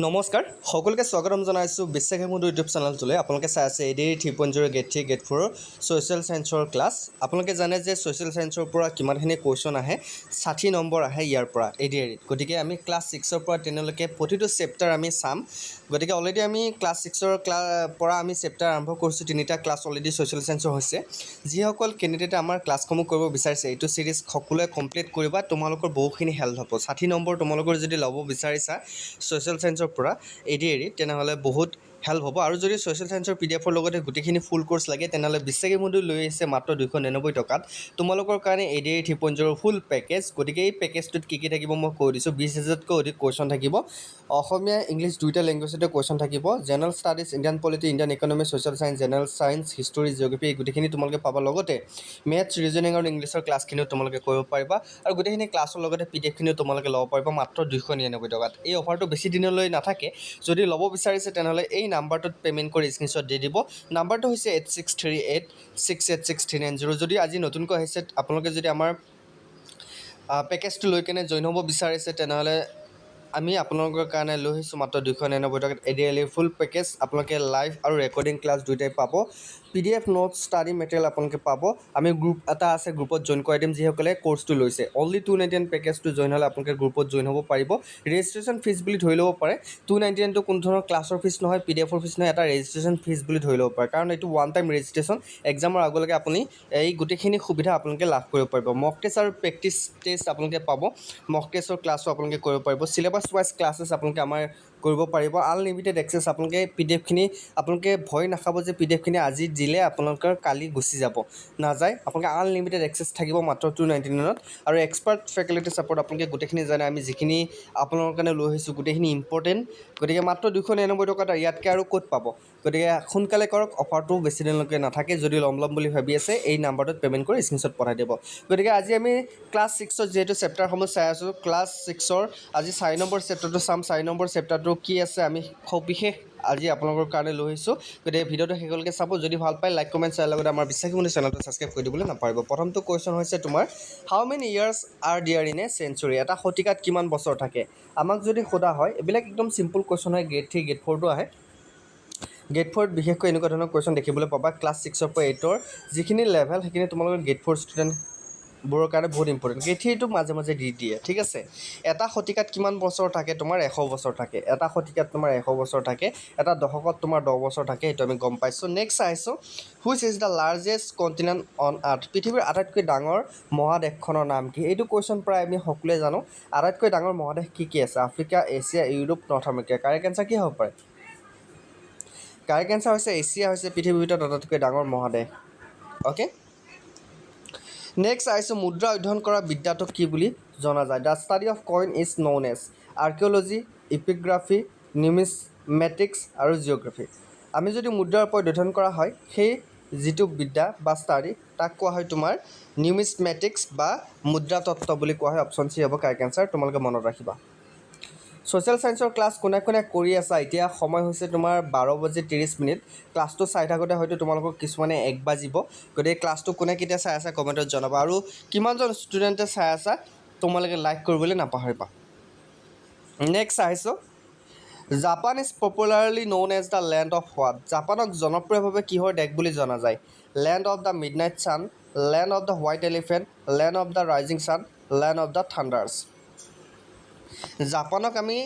নমস্কাৰ সকলোকে স্বাগতম জনাইছোঁ Bissakhi ইউটিউব চেনেলটোলৈ আপোনালোকে চাই আছে ADRE 3.0 Grade-3 Grade-4 social সায়েন্সৰ class আপোনালোকে জানে যে ছ'চিয়েল সায়েন্সৰ পৰা কিমানখিনি কোৱেশ্চন আহে 60 নম্বৰ আহে ইয়াৰ পৰা ADRE গতিকে আমি ক্লাছ 6 ৰ পৰা 10 লৈকে প্ৰতিটো চেপ্টাৰ আমি চাম গতিকে অলৰেডি আমি ক্লাছ 6 ৰ পৰা আমি চেপ্টাৰ আৰম্ভ কৰিছোঁ তিনিটা ক্লাছ অলৰেডি ছ'চিয়েল সায়েন্সৰ হৈছে যিসকল কেণ্ডিডেট আমাৰ ক্লাছসমূহ কৰিব বিচাৰিছে এইটো সিৰিজ সকলোৱে কমপ্লিট কৰিবা তোমালোকৰ বহুখিনি হেল্প হ'ব 60 নম্বৰ তোমালোকৰ যদি ল'ব বিচাৰিছা ছ'চিয়েল সায়েন্সৰ পৰা ADRE তেনেহলে বহুত হেল্প হ'ব আৰু যদি ছ'চিয়েল সায়েন্সৰ পিডিএফৰ লগতে গুটিখিনি ফুল কোৰ্স লাগে তেনেহলে Bissakhi লৈ আছে মাত্ৰ 299 টকাত তোমালোকৰ কাৰণে ADRE 3.0 ফুল পেকেজ গতিকে এই পেকেজটোত কি কি থাকিব মই কৈ দিছোঁ 20000 তকৈ অধিক কোৱেশ্চন থাকিব অসমীয়া ইংলিছ দুইটা ল্যাঙ্গুৱেজতে কোৱেশ্চন থাকিব general studies Indian polity Indian economy social science general science history geography গুটিখিনি তোমালোকে পাবা লগতে মেথছ ৰিজনিং আৰু ইংলিছৰ ক্লাছখিনিও তোমালোকে কৰিব পাৰিবা আৰু গুটিখিনি ক্লাছৰ লগতে পিডিএফখিনিও তোমালোকে ল'ব পাৰিবা মাত্ৰ 299 টকাত এই অফাৰটো বেছি দিনলৈ নাথাকে যদি ল'ব বিচাৰিছে তেনেহলে এই নাম্বাৰটোত পেমেন্ট কৰি স্ক্ৰিনশ্বট দি দিব নাম্বাৰটো হৈছে 8638686390 যদি আজি নতুনকৈ আহিছে আপোনালোকে যদি আমাৰ পেকেজটো লৈ কেনে জইন হ'ব বিচাৰিছে তেনেহলে আমি আপোনালোকৰ কাৰণে লৈ আহিছো মাত্ৰ 299 টকাত ADRE ফুল পেকেজ আপোনালোকে লাইভ আৰু ৰেকৰ্ডিং ক্লাছ দুইটাই পাব PDF নোটছ ষ্টাডি মেটেৰিয়েল আপোনালোকে পাব আমি গ্ৰুপ এটা আছে গ্ৰুপত জইন কৰাই দিম যিসকলে কোৰ্সটো লৈছে অনলি 299 পেকেজটো জইন হ'লে আপোনালোকে গ্ৰুপত জইন হ'ব পাৰিব ৰেজিষ্ট্ৰেচন ফিজ বুলি ধৰি ল'ব পাৰে 299 টো কোনো ধৰণৰ ক্লাছৰ ফিজ নহয় PDFৰ ফিজ নহয় এটা ৰেজিষ্ট্ৰেচন ফিজ বুলি ধৰি ল'ব পাৰে কাৰণ এইটো ওৱান টাইম ৰেজিষ্ট্ৰেচন এক্সামৰ আগলৈকে আপুনি এই গুটিখিনি সুবিধা আপোনালোকে লাভ কৰিব পাৰিব মক টেষ্ট আৰু প্ৰেক্টিছ টেষ্ট আপোনালোকে পাব মক টেষ্টৰ ক্লাছও আপোনালোকে কৰিব পাৰিব সিলেবাছ ওয়াইজ ক্লাছেছ আপোনালোকে আমাৰ কৰিব পাৰিব আনলিমিটেড এক্সেছ আপোনালোকে পিডিএফখিনি আপোনালোকে ভয় নাখাব যে পিডিএফখিনি আজি দিলে আপোনালোকৰ কালি গুচি যাব নাযায় আপোনালোকে আনলিমিটেড এক্সেছ থাকিব মাত্ৰ 299 ত আৰু এক্সপাৰ্ট ফেকাল্টি সাপোৰ্ট আপোনালোকে গুটিখিনি জানে আমি যিখিনি আপোনালোকৰ কাৰণে লৈ আহিছো গুটিখিনি ইম্পৰ্টেন্ট গতিকে মাত্ৰ 299 টকাত ইয়াতকৈ আৰু ক'ত পাব গতিকে সোনকালে কৰক অফাৰটো বেছি দিনলৈকে নাথাকে যদি ল'ম বুলি ভাবি আছে এই নাম্বাৰটোত পেমেন্ট কৰি স্ক্ৰিনশ্বট পঠাই দিব গতিকে আজি আমি ক্লাছ 6 ৰ যেটো চেপ্টাৰসমূহ চাই আছো ক্লাছ 6 ৰ আজি 4 নম্বৰ চেপ্টাৰটো চাম 4 নম্বৰ চেপ্টাৰটো কি আছে আমি বিশেষ আজি আপোনালোকৰ কাৰণে লৈ আহিছো গতিকে ভিডিওটো হেকলকে চাব যদি ভাল পায় লাইক কমেন্ট শ্বেয়াৰ লগতে আমাৰ Bissakhi চেনেলটো সাবস্ক্ৰাইব কৰি দিবলৈ নাপাহৰিব প্ৰথমটো কোৱেশ্চন হৈছে তোমাৰ how many years are there in a century এটা শতিকাত কিমান বছৰ থাকে আমাক যদি খোদা হয় এবিলাক একদম সিম্পল কোৱেশ্চন হয় গ্ৰেড 3 গ্ৰেড 4 টো আহে গ্ৰেড 4 বিশেষকৈ এনেকুৱা ধৰণৰ কোৱেশ্চন দেখিবলৈ পাবা ক্লাছ 6 ৰ পৰা 8 ৰ যিখিনি লেভেল সেইখিনি তোমালোকৰ গ্ৰেড 4 ষ্টুডেন্ট বোৰৰ কাৰণে বহুত ইম্পৰ্টেন্ট গ্ৰেড 3 টো মাজে মাজে দি দিয়ে ঠিক আছে এটা শতিকাত কিমান বছৰ থাকে তোমাৰ 100 বছৰ থাকে এটা শতিকাত তোমাৰ 100 বছৰ থাকে এটা দশকত তোমাৰ 10 বছৰ থাকে এটো আমি গম পাইছো নেক্সট আইছো which is the largest continent on earth পৃথিৱীৰ আটাইতকৈ ডাঙৰ মহাদেশখনৰ নাম কি এইটো কোৱেশ্চন প্ৰায় আমি সকলোৱে জানো আটাইতকৈ ডাঙৰ মহাদেশ কি আছে Africa Asia Europe north America correct answer কি হ'ব পাৰে কাৰেক্ট আনসাৰ হৈছে এছিয়া হৈছে পৃথিৱীৰ ভিতৰত আটাইতকৈ ডাঙৰ মহাদেশ ওকে নেক্সট আইছো মুদ্ৰা অধ্যয়ন কৰা বিদ্যাটোক কি বুলি জনা যায় the study of coin is known as archaeology epigraphy numismatics আৰু জিঅ'গ্ৰাফি আমি যদি মুদ্ৰাৰ ওপৰত অধ্যয়ন কৰা হয় সেই যিটো বিদ্যা বা ষ্টাডি তাক কোৱা হয় তোমাৰ নিউমিজমেটিক্স বা মুদ্ৰা তত্ত্ব বুলি কোৱা হয় অপচন সি হ'ব কাৰেক্ট আনসাৰ তোমালোকে মনত ৰাখিবা সোশ্যাল সায়েন্সৰ ক্লাছ কোনে কোনে কৰি আছে এতিয়া সময় হৈছে তোমাৰ 12:30 ক্লাছটো চাই থাকোতে হয়তো তোমালোকক কিছুমানে 1 বাজিব গতিকে ক্লাছটো কোনে কেতিয়া চাই আছে কমেন্টত জনাবা আৰু কিমানজন ষ্টুডেন্টে চাই আছে তোমালোকে লাইক কৰিবলৈ নাপাহৰিবা নেক্সট আহিছো Japan is popularly known as the land of what জাপানক জনপ্ৰিয়ভাৱে কিহৰ দেশ বুলি জনা যায় land of the midnight sun land of the white elephant land of the rising sun land of the thunders জাপানক আমি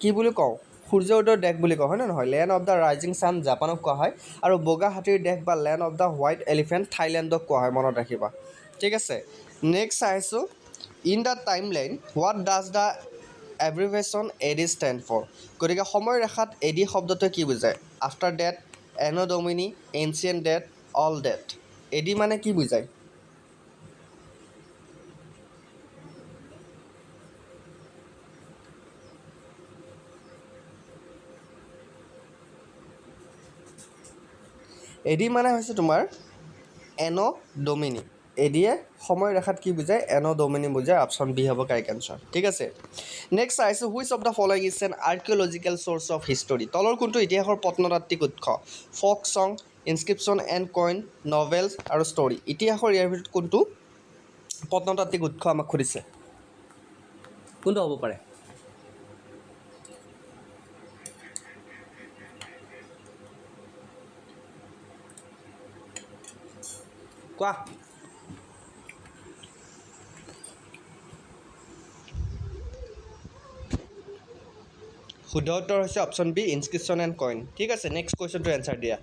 কি বুলি কওঁ সূৰ্য উদয়ৰ দেশ বুলি কওঁ হয় না নহয় land of the rising sun জাপানক কোৱা হয় আৰু বগা হাতীৰ দেশ বা land of the white elephant থাইলেণ্ডক কোৱা হয় মনত ৰাখিবা ঠিক আছে নেক্সট আহিছো in the timeline what does the abbreviation AD stand for গতিকে সময় ৰেখাত AD শব্দটোৱে কি বুজায় after date anno domini ancient date all date AD মানে কি বুজায় AD মানে হৈছে তোমাৰ এনো ডমিনি এডিয়ে সময় ৰেখাত কি বুজায় এনো ডমিনি বুজায় অপচন বি হ'ব কাৰেক্ট আনসাৰ ঠিক আছে নেক্সট আইছো which of the following is an archaeological source of history তলৰ কোনটো ইতিহাসৰ প্ৰত্নতাত্ত্বিক উৎস folk song inscription and coin novels আৰু ষ্টৰী ইতিহাসৰ ইয়াৰ ভিতৰত কোনটো প্ৰত্নতাত্ত্বিক উৎস আমাক সুধিছে কোনটো হ'ব পাৰে কোৱা শুদ্ধ উত্তৰ হৈছে option B inscription and coin ঠিক আছে নেক্সট কুৱেশ্যনটো এনচাৰ দিয়া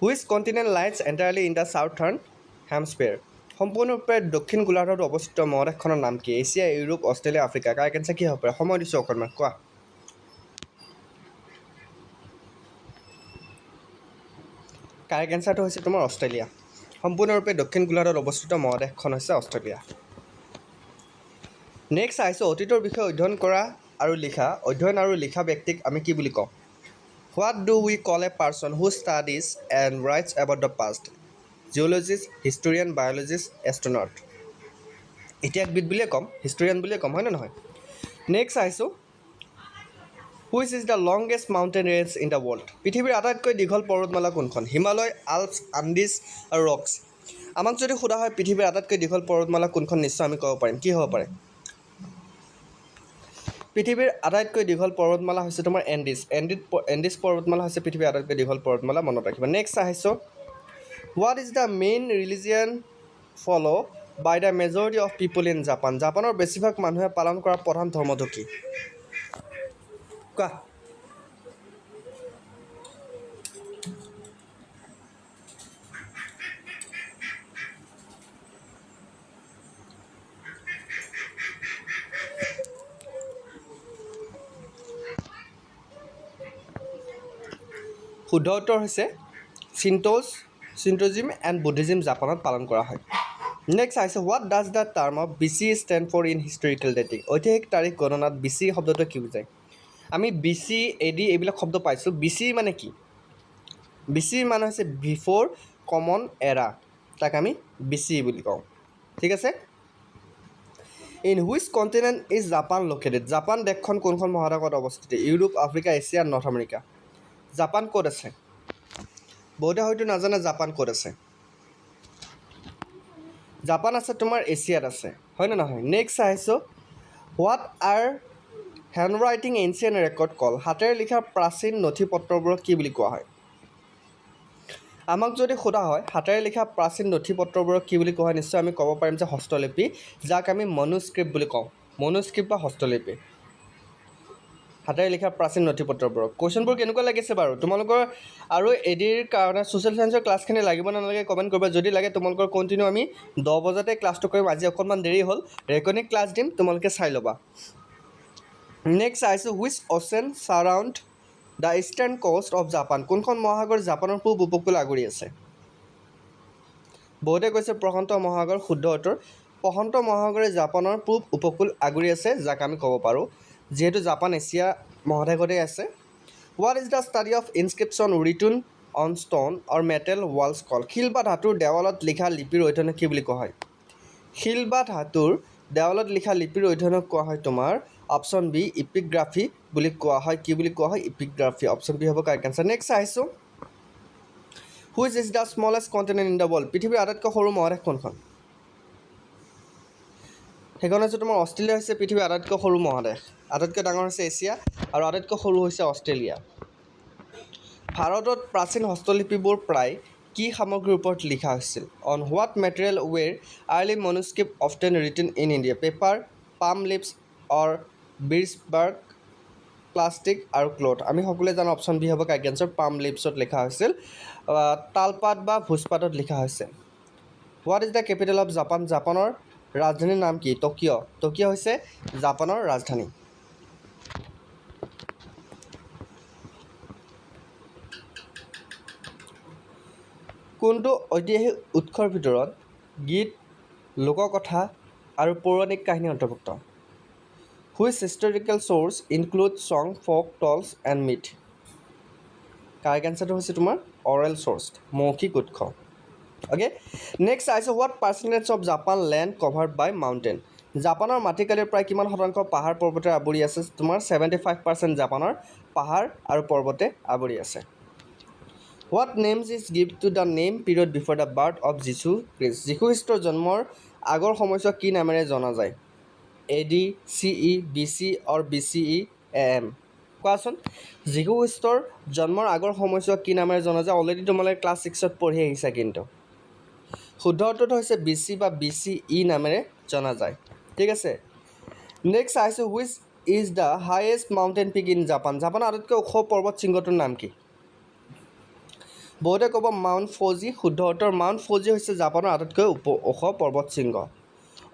which continent lies entirely in the southern hemisphere সম্পূৰ্ণৰূপে দক্ষিণ গোলাৰ্ধত অৱস্থিত মহাদেশখনৰ নাম কি Asia Europe Australia Africa correct answer কি হ'ব পাৰে সময় দিছোঁ অকণমান কোৱা কাৰেক্ট এনচাৰটো হৈছে তোমাৰ অষ্ট্ৰেলিয়া সম্পূৰ্ণৰূপে দক্ষিণ গোলাৰ্ধত অৱস্থিত মহাদেশখন হৈছে অষ্ট্ৰেলিয়া নেক্সট আহিছোঁ অতীতৰ বিষয়ে অধ্যয়ন আৰু লিখা ব্যক্তিক আমি কি বুলি কওঁ what do we call a person who studies and writes about the past geologist historian biologist astronaut ইতিহাসবিদ বুলিয়ে ক'ম হিষ্টৰিয়ান বুলিয়ে ক'ম হয় নে নহয় নেক্সট আহিছোঁ which is the longest mountain range in the world পৃথিৱীৰ আটাইতকৈ দীঘল পৰ্বতমালা কোনখন হিমালয় আল্পছ আণ্ডিজ আৰু ৰক্স আমাক যদি সোধা হয় পৃথিৱীৰ আটাইতকৈ দীঘল পৰ্বতমালা কোনখন নিশ্চয় আমি ক'ব পাৰিম কি হ'ব পাৰে পৃথিৱীৰ আটাইতকৈ দীঘল পৰ্বতমালা হৈছে তোমাৰ এণ্ডিজ পৰ্বতমালা হৈছে পৃথিৱীৰ আটাইতকৈ দীঘল পৰ্বতমালা মনত ৰাখিবা নেক্সট আহিছোঁ what is the main religion followed' by the majority of people in Japan জাপানৰ বেছিভাগ মানুহে পালন কৰা প্ৰধান ধৰ্মটো কি কোৱা শুদ্ধ উত্তৰ হৈছে চিণ্ট'জিম এণ্ড বুদ্ধিজিম জাপানত পালন কৰা হয় নেক্সট আহিছে what does the term of B C stand for in historical dating ঐতিহাসিক তাৰিখ গণনাত বি চি শব্দটো কি বুজায় আমি বি চি এ ডি এইবিলাক শব্দ পাইছোঁ বি চি মানে কি বি চি মানে হৈছে বিফ'ৰ কমন এৰা তাক আমি বি চি বুলি কওঁ ঠিক আছে in which continent is Japan located Japan দেশখন কোনখন মহাদেশত অৱস্থিত Europe Africa Asia north America Japan ক'ত আছে বহুতে হয়তো নাজানে জাপান ক'ত আছে জাপান আছে তোমাৰ এছিয়াত আছে হয় নে নহয় নেক্সট আহিছোঁ what are hand writing ancient record call হাতেৰে লিখা প্ৰাচীন নথি পত্ৰবোৰক কি বুলি কোৱা হয় আমাক যদি সোধা হয় হাতেৰে লিখা প্ৰাচীন নথি পত্ৰবোৰক কি বুলি কোৱা হয় নিশ্চয় আমি ক'ব পাৰিম যে হস্তলিপি যাক আমি মনুস্ক্ৰিপ্ট বুলি কওঁ মনুস্ক্ৰিপ্ট বা হস্তলিপি হাতেৰে লিখা প্ৰাচীন নথি পত্ৰবোৰক কুৱেশ্যনবোৰ কেনেকুৱা লাগিছে বাৰু তোমালোকৰ আৰু এডিৰ কাৰণে ছ'চিয়েল ছায়েন্সৰ ক্লাছখিনি লাগিব নালাগে কমেণ্ট কৰিবা যদি লাগে তোমালোকৰ কণ্টিনিউ আমি 10 বজাতে ক্লাছটো কৰিম আজি অকণমান দেৰি হ'ল ৰেকৰ্ডিং ক্লাছ দিম তোমালোকে চাই ল'বা নেক্সট আহিছোঁ which ocean surround the eastern coast of Japan কোনখন মহাসাগৰ জাপানৰ পূব উপকূল আগুৰি আছে বহুতে কৈছে প্ৰশান্ত মহাসাগৰ শুদ্ধ উত্তৰ প্ৰশান্ত মহাসাগৰে জাপানৰ পূব উপকূল আগুৰি আছে যাক আমি ক'ব পাৰোঁ যিহেতু জাপান এছিয়া মহাদেশতে আছে what is the study of inscription written on stone or metal walls called শিল বা ধাতুৰ দেৱালত লিখা লিপিৰ অধ্যয়নক কি বুলি কোৱা হয় শিল বা ধাতুৰ দেৱালত লিখা লিপিৰ অধ্যয়নক কোৱা হয় তোমাৰ অপশ্যন বি ইপিগ্ৰাফী বুলি কোৱা হয় কি বুলি কোৱা হয় ইপিগ্ৰাফী অপশ্যন বি হ'ব কাৰেক্ট এনচাৰ নেক্সট আহিছোঁ which is the smallest continent in the world পৃথিৱীৰ আটাইতকৈ সৰু মহাদেশ কোনখন সেইখন হৈছে তোমাৰ অষ্ট্ৰেলিয়া হৈছে পৃথিৱীৰ আটাইতকৈ সৰু মহাদেশ আটাইতকৈ ডাঙৰ হৈছে এছিয়া আৰু আটাইতকৈ সৰু হৈছে অষ্ট্ৰেলিয়া ভাৰতত প্ৰাচীন হস্তলিপিবোৰ প্ৰায় কি সামগ্ৰীৰ ওপৰত লিখা হৈছিল on what material were early manuscript often written in India paper palm leaves or birchbark plastic আৰু ক্লথ আমি সকলোৱে জানো অপশ্যন বি হ'ব কাৰেক্ট এনচাৰ পাম লিভছত লিখা হৈছিল তালপাত বা ভোজপাতত লিখা হৈছে what is the capital of Japan জাপানৰ ৰাজধানীৰ নাম কি টকিঅ' হৈছে জাপানৰ ৰাজধানী কোনটো ঐতিহাসিক উৎসৰ ভিতৰত গীত লোককথা আৰু পৌৰাণিক কাহিনী অন্তৰ্ভুক্ত which historical source include song folk tales and myth correct এনচাৰটো হৈছে তোমাৰ অৰেল চ'ৰ্চ মৌখিক উৎস অ'কে নেক্সট আহিছে what percentage of Japan land covered by mountain জাপানৰ মাটিকালিৰ প্ৰায় কিমান শতাংশ পাহাৰ পৰ্বতে আৱৰি আছে তোমাৰ 75% জাপানৰ পাহাৰ আৰু পৰ্বতে আৱৰি আছে what names is give to the name period before the birth of যীশু খ্ৰীষ্টৰ জন্মৰ আগৰ সময়ছোৱা কি নামেৰে জনা যায় AD CE BC or BCE AM কোৱাচোন যীশুখ্ৰীষ্টৰ জন্মৰ আগৰ সময়ছোৱা কি নামেৰে জনা যায় অলৰেডি তোমালোকে ক্লাছ 6ত পঢ়ি আহিছা কিন্তু শুদ্ধ উত্তৰটো হৈছে BC বা BCE নামেৰে জনা যায় ঠিক আছে নেক্সট চাইছোঁ which is the highest mountain peak in Japan জাপানৰ আটাইতকৈ ওখ পৰ্বত শৃংগটোৰ নাম কি বহুতে ক'ব মাউণ্ট ফুজি শুদ্ধ উত্তৰ মাউণ্ট ফুজি হৈছে জাপানৰ আটাইতকৈ ওখ পৰ্বত শৃংগ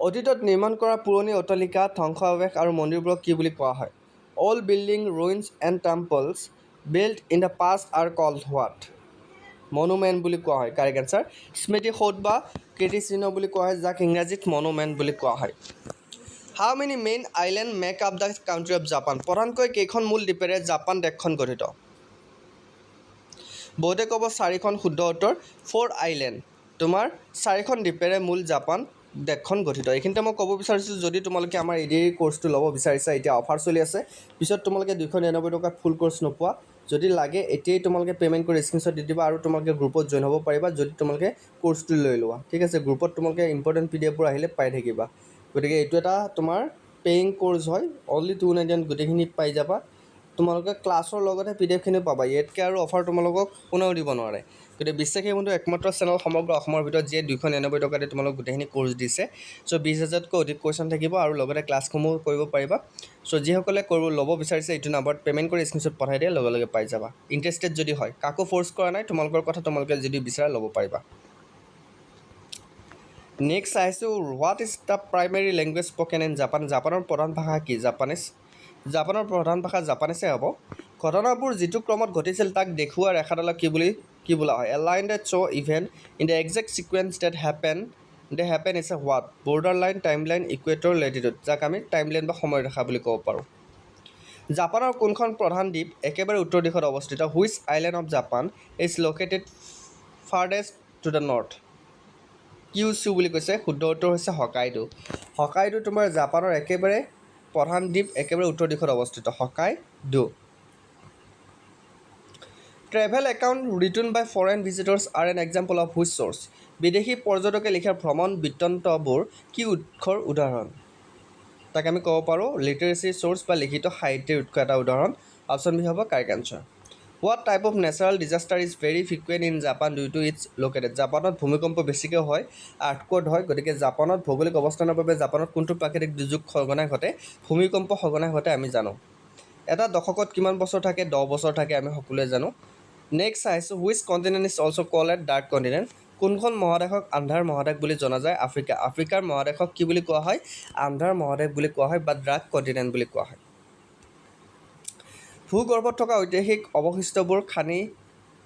অতীতত নিৰ্মাণ কৰা পুৰণি অট্টালিকা ধ্বংসাৱশেষ আৰু মন্দিৰবোৰক কি বুলি কোৱা হয় old building ruins and temples build in the past are called what monument বুলি কোৱা হয় কাৰেক্ট এনচাৰ স্মৃতিসৌধ বা কীৰ্তিচিহ্ন বুলি কোৱা হয় যাক ইংৰাজীত মনুমেণ্ট বুলি কোৱা হয় how many main island make up the country of Japan প্ৰধানকৈ কেইখন মূল দ্বীপেৰে জাপান দেশখন গঠিত বহুতে ক'ব 4খন শুদ্ধ উত্তৰ 4 আইলেণ্ড তোমাৰ 4খন দ্বীপেৰে মূল জাপান দেশখন গঠিত এইখিনিতে মই ক'ব বিচাৰিছোঁ যদি তোমালোকে আমাৰ ADRE কোৰ্চটো ল'ব বিচাৰিছা এতিয়া অফাৰ চলি আছে পিছত তোমালোকে 299 টকাত ফুল কোৰ্চ নোপোৱা যদি লাগে এতিয়াই তোমালোকে পে'মেণ্ট কৰি স্ক্ৰীনশ্বট দি দিবা আৰু তোমালোকে গ্ৰুপত জইন হ'ব পাৰিবা যদি তোমালোকে কোৰ্চটো লৈ লোৱা ঠিক আছে গ্ৰুপত তোমালোকে ইম্পৰ্টেণ্ট PDFবোৰ আহিলে পাই থাকিবা গতিকে এইটো এটা তোমাৰ পেইং কোৰ্চ হয় অনলি 299 গোটেইখিনি পাই যাবা তোমালোকে ক্লাছৰ লগতে PDFখিনি পাবা ইয়াতকৈ আৰু অফাৰ তোমালোকক কোনেও দিব নোৱাৰে গতিকে বিশ্বাসী বন্ধু একমাত্ৰ চেনেল সমগ্ৰ অসমৰ ভিতৰত যিয়ে 299 টকাতে তোমালোক গোটেইখিনি কোৰ্চ দিছে চ' 20,000তকৈ অধিক কুৱেশ্যন থাকিব আৰু লগতে ক্লাছসমূহ কৰিব পাৰিবা চ' যিসকলে ল'ব বিচাৰিছে এইটো নাম্বাৰত পে'মেণ্ট কৰি স্ক্ৰীনশ্বট পঠাই দিয়ে লগে লগে পাই যাবা ইণ্টাৰেষ্টেড যদি হয় কাকো ফ'ৰ্চ কৰা নাই তোমালোকৰ কথা তোমালোকে যদি বিচাৰা ল'ব পাৰিবা নেক্সট চাইছোঁ what is the primary language spoken in Japan জাপানৰ প্ৰধান ভাষা কি জাপানৰ প্ৰধান ভাষা জাপানীছে হ'ব ঘটনাবোৰ যিটো ক্ৰমত ঘটিছিল তাক দেখুওৱা ৰেখাডালক কি বোলা হয় align the show' event in the exact sequence that happen is a what border line time line equator latitude যাক আমি টাইম লাইন বা সময়ৰেখা বুলি ক'ব পাৰোঁ জাপানৰ কোনখন প্ৰধান দ্বীপ একেবাৰে উত্তৰ দিশত অৱস্থিত which island of Japan is located farthest to the north Kyushu বুলি কৈছে শুদ্ধ উত্তৰ হৈছে হকাইডো তোমাৰ জাপানৰ একেবাৰে প্ৰধান দ্বীপ একেবাৰে উত্তৰ দিশত অৱস্থিত Hokkaido travel account written by foreign visitors are an example of which source বিদেশী পৰ্যটকে লিখা ভ্ৰমণ বৃত্তান্তবোৰ কি উৎসৰ উদাহৰণ তাক আমি ক'ব পাৰোঁ লিটাৰেচি চ'ৰ্চ বা লিখিত সাহিত্যৰ উৎস এটা উদাহৰণ অপশ্যন বি হ'ব correct answer what type of natural disaster is very frequent in Japan due to its located জাপানত ভূমিকম্প বেছিকৈ হয় আৰ্থকোৱেক হয় গতিকে জাপানত ভৌগোলিক অৱস্থানৰ বাবে জাপানত কোনটো প্ৰাকৃতিক দুৰ্যোগ সঘনাই ঘটে ভূমিকম্প সঘনাই ঘটে আমি জানো এটা দশকত কিমান বছৰ থাকে 10 বছৰ থাকে আমি সকলোৱে জানো নেক্সট চাইছোঁ which continent is also' called at dark continent কোনখন মহাদেশক আন্ধাৰ মহাদেশ বুলি জনা যায় আফ্ৰিকাৰ মহাদেশক কি বুলি কোৱা হয় আন্ধাৰ মহাদেশ বুলি কোৱা হয় বা ডাৰ্ক কণ্টিনেণ্ট বুলি কোৱা হয় ভূগৰ্ভত থকা ঐতিহাসিক অৱশিষ্টবোৰ খানি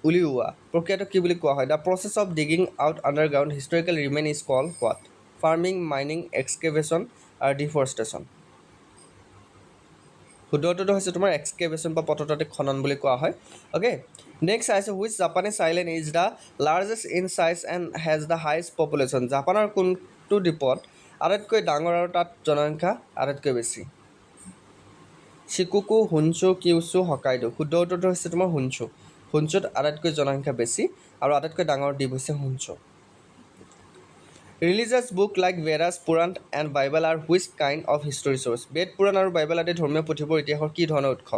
উলিওৱা প্ৰক্ৰিয়াটো কি বুলি কোৱা হয় the process of digging out underground historical remain is called what farming mining excavation আৰু ডিফৰেষ্টেশ্যন শুদ্ধ উত্তৰটো হৈছে তোমাৰ এক্সকেভেশ্যন বা প্ৰত্নতাত্ত্বিক খনন বুলি কোৱা হয় অ'কে নেক্সট চাইছোঁ which Japanese island is the largest in size and has the highest population জাপানৰ কোনটো দ্বীপত আটাইতকৈ ডাঙৰ আৰু তাত জনসংখ্যা আটাইতকৈ বেছি চিকুকু হুনচু কিউচু হকাইডো শুদ্ধ উত্তৰটো হৈছে তোমাৰ হুনচুত আটাইতকৈ জনসংখ্যা বেছি আৰু আটাইতকৈ ডাঙৰ দ্বীপ হৈছে Honshu religious book like Vedas Purana and Bible are which kind of history source Veda Purana আৰু বাইবেল আদি ধৰ্মীয় পুথিবোৰ ইতিহাসৰ কি ধৰণৰ উৎস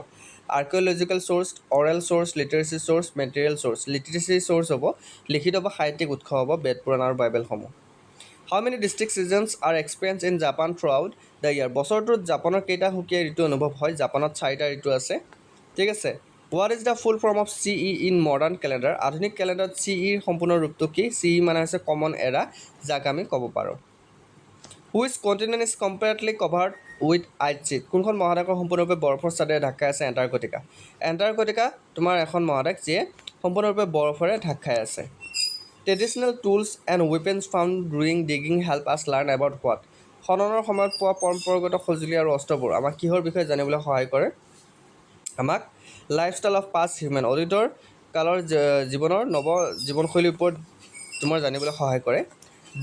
archaeological source oral source literature source material source literature source হ'ব লিখিত বা সাহিত্যিক উৎস হ'ব বেদ পুৰাণ আৰু বাইবেলসমূহ how many district seasons are experience in Japan throughout the year বছৰটোত জাপানৰ কেইটা সুকীয়া ঋতু অনুভৱ হয় জাপানত 4টা ঋতু আছে ঠিক আছে what is the full form of CE in modern calendar আধুনিক কেলেণ্ডাৰত CEৰ সম্পূৰ্ণ ৰূপটো কি CE মানে হৈছে কমন এৰা যাক আমি ক'ব পাৰোঁ which continent is completely covered with ice sheet কোনখন মহাদেশৰ সম্পূৰ্ণৰূপে বৰফৰ চাদৰেৰে ঢাক খাই আছে এণ্টাৰ্কটিকা তোমাৰ এখন মহাদেশ যিয়ে সম্পূৰ্ণৰূপে বৰফেৰে ঢাক খাই আছে traditional tools and weapons found during digging help us learn about what খননৰ সময়ত পোৱা পৰম্পৰাগত সঁজুলি আৰু অস্ত্ৰবোৰ আমাক কিহৰ বিষয়ে জানিবলৈ সহায় কৰে আমাক লাইফষ্টাইল অফ পাষ্ট হিউমেন অতীতৰ কালৰ জীৱনৰ জীৱনশৈলীৰ ওপৰত তোমাৰ জানিবলৈ সহায় কৰে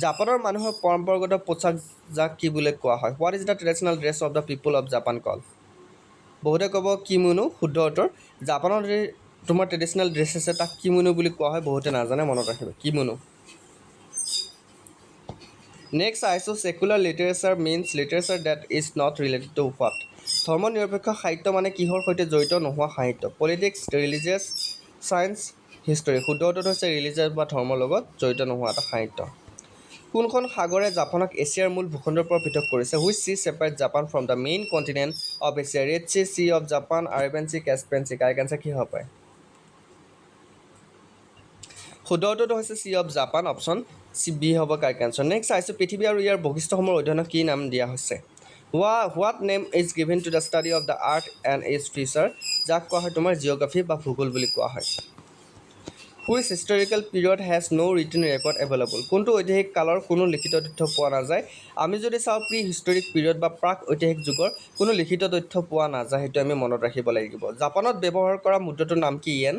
জাপানৰ মানুহৰ পৰম্পৰাগত পোচাক যাক কি বুলি কোৱা হয় what is the traditional dress of the people of Japan call বহুতে ক'ব কিমোনো শুদ্ধ উত্তৰ জাপানৰ তোমাৰ ট্ৰেডিশ্যনেল ড্ৰেছ আছে তাক কিমোনো বুলি কোৱা হয় বহুতে নাজানে মনত ৰাখিব কিমোনো নেক্সট চাইছোঁ secular literature means literature that is not related to what ধৰ্মনিৰপেক্ষ সাহিত্য মানে কিহৰ সৈতে জড়িত নোহোৱা সাহিত্য পলিটিক্স ৰিলিজিয়াছ ছায়েন্স হিষ্টৰী শুদ্ধ উত্তৰটো হৈছে ৰিলিজিয়াছ বা ধৰ্মৰ লগত জড়িত নোহোৱা এটা সাহিত্য কোনখন সাগৰে জাপানক এছিয়াৰ মূল ভূখণ্ডৰ পৰা পৃথক কৰিছে which sea separate Japan from the main continent of Asia red sea sea of Japan Arabian sea Caspian sea correct answer কি হ'ব পাৰে শুদ্ধ উত্তৰটো হৈছে sea of Japan option C B হ'ব কাৰেক্ট আনচাৰ নেক্সট চাইছোঁ পৃথিৱী আৰু ইয়াৰ বৈশিষ্ট্যসমূহৰ অধ্যয়নক কি নাম দিয়া হৈছে what name is given to the study of the earth and its feature যাক কোৱা হয় তোমাৰ জিঅ'গ্ৰাফী বা ভূগোল বুলি কোৱা হয় which historical period has no' written record available কোনটো ঐতিহাসিক কালৰ কোনো লিখিত তথ্য পোৱা নাযায় আমি যদি চাওঁ প্ৰি হিষ্টৰিক পিৰিয়ড বা প্ৰাক ঐতিহাসিক যুগৰ কোনো লিখিত তথ্য পোৱা নাযায় সেইটো আমি মনত ৰাখিব লাগিব জাপানত ব্যৱহাৰ কৰা মুদ্ৰাটোৰ নাম কি ইয়েন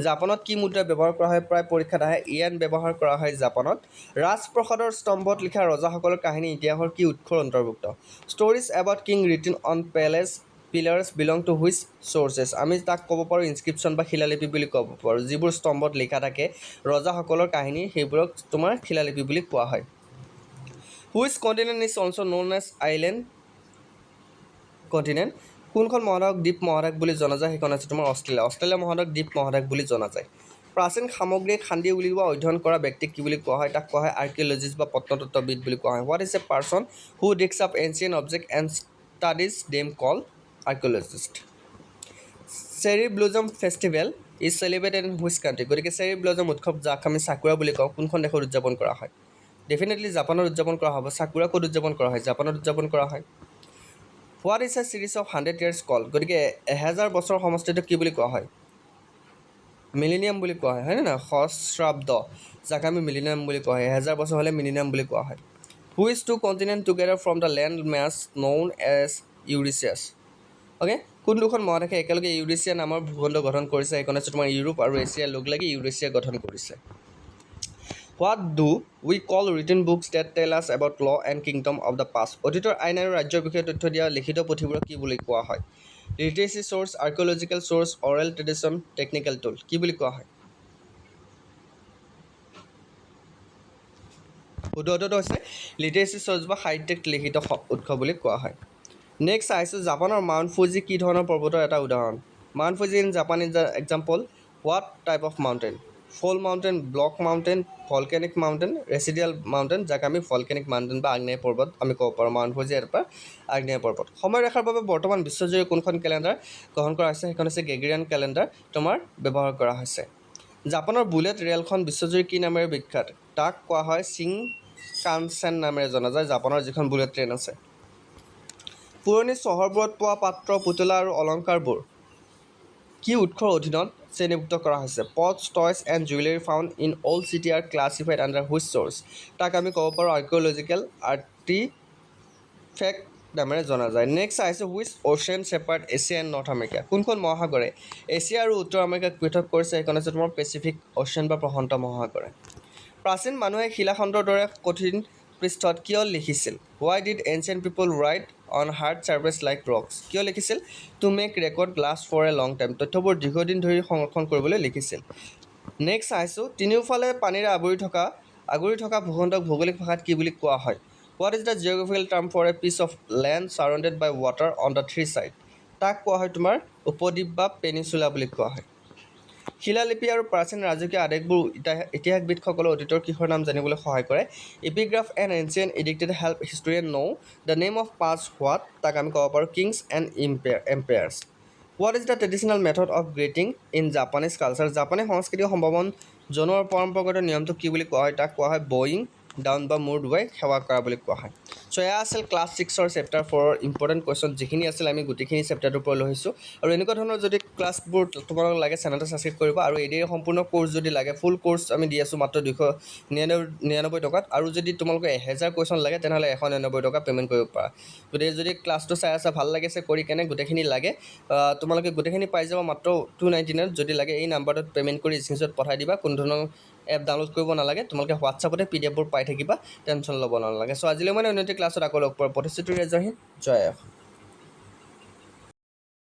জাপানত কি মুদ্ৰা ব্যৱহাৰ কৰা হয় প্ৰায় পৰীক্ষাত আহে ইয়েন ব্যৱহাৰ কৰা হয় জাপানত ৰাজপ্ৰসাদৰ স্তম্ভত লিখা ৰজাসকলৰ কাহিনী ইতিহাসৰ কি উৎসৰ অন্তৰ্ভুক্ত stories about king written on palace pillars belong to which sources আমি তাক ক'ব পাৰোঁ ইনস্ক্ৰিপশ্যন বা শিলালিপি বুলি ক'ব পাৰোঁ যিবোৰ স্তম্ভত লিখা থাকে ৰজাসকলৰ কাহিনী সেইবোৰক তোমাৰ শিলালিপি বুলি কোৱা হয় which continent is also' known as island continent কোনখন মহাদেশক দ্বীপ মহাদেশ বুলি জনা যায় সেইখন আছে তোমাৰ অষ্ট্ৰেলিয়া মহাদেশক দ্বীপ মহাদেশ বুলি জনা যায় প্ৰাচীন সামগ্ৰী খান্দি উলিওৱা অধ্যয়ন কৰা ব্যক্তিক কি বুলি কোৱা হয় তাক কোৱা হয় আৰ্কিঅলজিষ্ট বা প্ৰত্নতত্ত্ববিদ বুলি কোৱা হয় what is a person who digs up ancient object and studies them call archaeologist cherry blossom festival is celebrated in which country গতিকে চেৰী ব্লুজম উৎসৱ যাক আমি চাকুৰা বুলি কওঁ কোনখন দেশত উদযাপন কৰা হয় ডেফিনেটলি জাপানত উদযাপন কৰা হ'ব চাকুৰা ক'ত উদযাপন কৰা হয় জাপানত উদযাপন কৰা হয় what is A series of 100 years কল গতিকে 1000 বছৰৰ সমষ্টিটোক কি বুলি কোৱা হয় মিলেনিয়াম বুলি কোৱা হয় হয়নে নহয় সহস্ৰাব্দ যাক আমি মিলেনিয়াম বুলি কোৱা হয় 1000 বছৰ হ'লে মিলেনিয়াম বুলি কোৱা হয় which two continent together from the landmass known as Eurasia okay কোন দুখন মহাদেশে একেলগে ইউৰেছিয়া নামৰ ভূখণ্ড গঠন কৰিছে সেইখন হৈছে তোমাৰ ইউৰোপ আৰু এছিয়া লগ লাগি ইউৰেছিয়া গঠন কৰিছে what do we call written books that tell us about law and kingdom of the past অতীতৰ আইন আৰু ৰাজ্যৰ বিষয়ে তথ্য দিয়া লিখিত পুথিবোৰক কি বুলি কোৱা হয় literature source archaeological source oral tradition technical tool কি বুলি কোৱা হয় শুদ্ধ উত্তৰটো হৈছে লিটাৰেচি চ'ৰ্চ বা সাহিত্যিক লিখিত উৎস বুলি কোৱা হয় নেক্সট চাইছোঁ জাপানৰ মাউণ্ট ফুজি কি ধৰণৰ পৰ্বতৰ এটা উদাহৰণ Mount Fuji in Japan is the example what type of mountain fold mountain block mountain volcanic mountain residual mountain যাক আমি ভলকেনিক মাউণ্টেইন বা আগ্নেয় পৰ্বত আমি ক'ব পাৰোঁ মাউণ্ট ফুজি এটা আগ্নেয় পৰ্বত সময়ৰেখাৰ বাবে বৰ্তমান বিশ্বজুৰি কোনখন কেলেণ্ডাৰ গ্ৰহণ কৰা হৈছে সেইখন হৈছে গ্ৰেগৰিয়ান কেলেণ্ডাৰ তোমাৰ ব্যৱহাৰ কৰা হৈছে জাপানৰ বুলেট ৰেলখন বিশ্বজুৰি কি নামেৰে বিখ্যাত তাক কোৱা হয় চিনকানচেন নামেৰে জনা যায় জাপানৰ যিখন বুলেট ট্ৰেইন আছে পুৰণি চহৰবোৰত পোৱা পাত্ৰ পুতলা আৰু অলংকাৰবোৰ কি উৎসৰ অধীনত শ্ৰেণীভুক্ত কৰা হৈছে pots toys and jewellery found in old city are classified under which source তাক আমি ক'ব পাৰোঁ আৰ্কিঅলজিকেল আৰ্টিফেক্ট নামেৰে জনা যায় নেক্সট চাইছোঁ which ocean separate Asia and north America কোনখন মহাসাগৰে এছিয়া আৰু উত্তৰ আমেৰিকাক পৃথক কৰিছে সেইখন হৈছে তোমাৰ পেচিফিক অ'চিয়ান বা প্ৰশান্ত মহাসাগৰে প্ৰাচীন মানুহে শিলাখণ্ডৰ দৰে কঠিন পৃষ্ঠত কিয় লিখিছিল why did ancient people write on hard surface like rocks কিয় লিখিছিল to make record last for a long time তথ্যবোৰ দীৰ্ঘদিন ধৰি সংৰক্ষণ কৰিবলৈ লিখিছিল নেক্সট চাইছোঁ তিনিওফালে পানীৰে আগুৰি থকা ভূখণ্ডক ভৌগোলিক ভাষাত কি বুলি কোৱা হয় what is the geographical term for a piece of land surrounded by water on the three side তাক কোৱা হয় তোমাৰ উপদ্বীপ বা পেনিচুলা বুলি কোৱা হয় শিলালিপি আৰু প্ৰাচীন ৰাজকীয় আদেশবোৰ ইতিহাসবিদসকলে অতীতৰ কিহৰ নাম জানিবলৈ সহায় কৰে epigraph and ancient edicts help historian know' the name of past what তাক আমি ক'ব পাৰোঁ kings and empires what is the traditional method of greeting in Japanese culture জাপানী সংস্কৃতিক সম্ভাৱন জনোৱাৰ পৰম্পৰাগত নিয়মটোক কি বুলি কোৱা হয় তাক কোৱা হয় বয়িং ডাউন বা মূৰ ডুবাই সেৱা কৰা বুলি কোৱা হয় চ' এয়া আছিল ক্লাছ 6ৰ চেপ্টাৰ 4ৰ ইম্পৰ্টেণ্ট কুৱেশ্যন যিখিনি আছিল আমি গোটেইখিনি চেপ্টাৰটোৰ পৰা লৈছোঁ আৰু এনেকুৱা ধৰণৰ যদি ক্লাছবোৰ তোমালোকক লাগে চেনেলটো ছাবস্ক্ৰাইব কৰিবা আৰু ADRE সম্পূৰ্ণ কোৰ্চ যদি লাগে ফুল কোৰ্চ আমি দি আছোঁ মাত্ৰ 299 টকাত আৰু যদি তোমালোকে 1000 কুৱেশ্যন লাগে তেনেহ'লে 199 টকা পে'মেণ্ট কৰিব পাৰা গতিকে যদি ক্লাছটো চাই আছা ভাল লাগিছে কৰি কেনে গোটেইখিনি লাগে তোমালোকে গোটেইখিনি পাই যাব মাত্ৰ 299 যদি লাগে এই নাম্বাৰটোত পে'মেণ্ট কৰি স্ক্ৰীনশ্বট পঠাই দিবা কোনো ধৰণৰ এপ ডাউনলোড কৰিব নালাগে তোমালোকে হোৱাটছআপতে PDF বোৰ পাই থাকিবা টেনশ্যন ল'ব নালাগে চ' আজিলৈ মানে উন্নতি ক্লাছত আকৌ লগ পোৱাৰ প্ৰতিশ্ৰুতি জয় হিন্দ জয় অসম